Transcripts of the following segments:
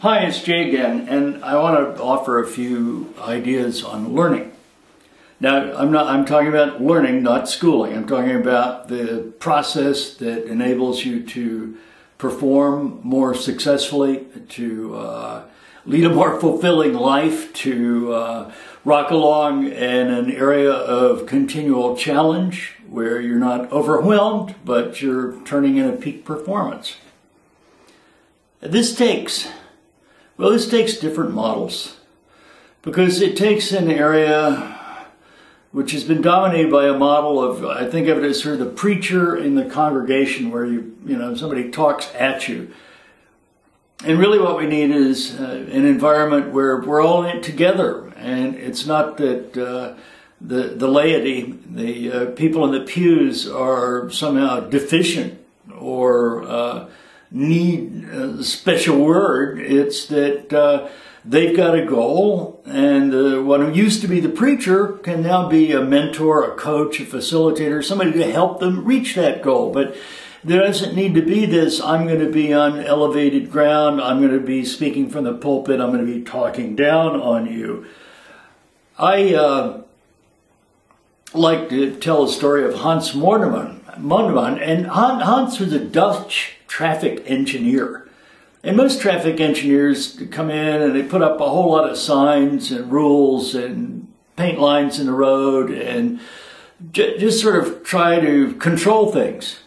Hi, it's Jay again, and I want to offer a few ideas on learning. Now, I'm talking about learning, not schooling. I'm talking about the process that enables you to perform more successfully, to lead a more fulfilling life, to rock along in an area of continual challenge where you're not overwhelmed, but you're turning in a peak performance. This takes different models, because it takes an area which has been dominated by a model of, I think of it as sort of the preacher in the congregation, where somebody talks at you. And really what we need is an environment where we're all in it together, and it's not that the laity, the people in the pews, are somehow deficient or need a special word. It's that they've got a goal, and what used to be the preacher can now be a mentor, a coach, a facilitator, somebody to help them reach that goal. But there doesn't need to be this, I'm going to be on elevated ground, I'm going to be speaking from the pulpit, I'm going to be talking down on you. I like to tell a story of Hans Mondeman, and Hans was a Dutch traffic engineer. And most traffic engineers come in and they put up a whole lot of signs and rules and paint lines in the road and just sort of try to control things.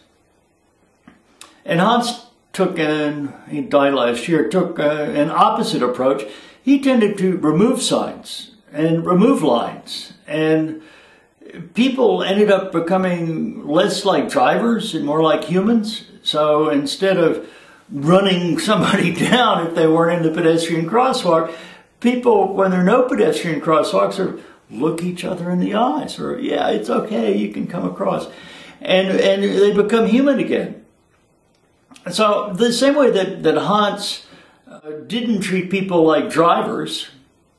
And Hans he died last year, took an opposite approach. He tended to remove signs and remove lines, and people ended up becoming less like drivers and more like humans. So instead of running somebody down if they weren't in the pedestrian crosswalk, people, when there are no pedestrian crosswalks, sort of look each other in the eyes, or, yeah, it's okay, you can come across. And they become human again. So the same way that Hans didn't treat people like drivers,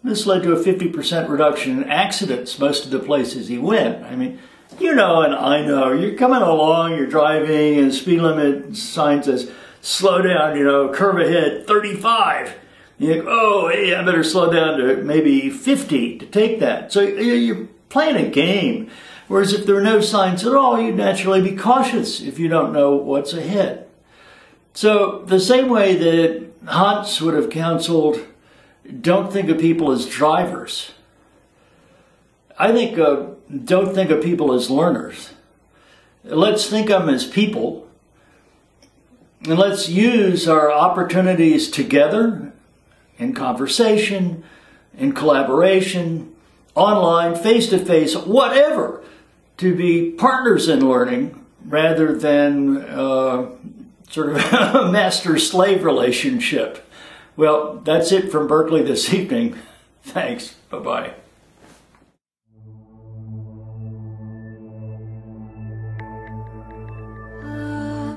this led to a 50% reduction in accidents most of the places he went. I mean, you know, and I know, you're coming along, you're driving, and speed limit sign says, slow down, curve ahead, 35. You think, oh, hey, I better slow down to maybe 50 to take that. So you're playing a game. Whereas if there were no signs at all, you'd naturally be cautious if you don't know what's ahead. So the same way that Hans would have counseled, don't think of people as drivers, I think don't think of people as learners. Let's think of them as people, and let's use our opportunities together in conversation, in collaboration, online, face-to-face, whatever, to be partners in learning rather than sort of a master-slave relationship. Well, that's it from Berkeley this evening. Thanks. Bye-bye.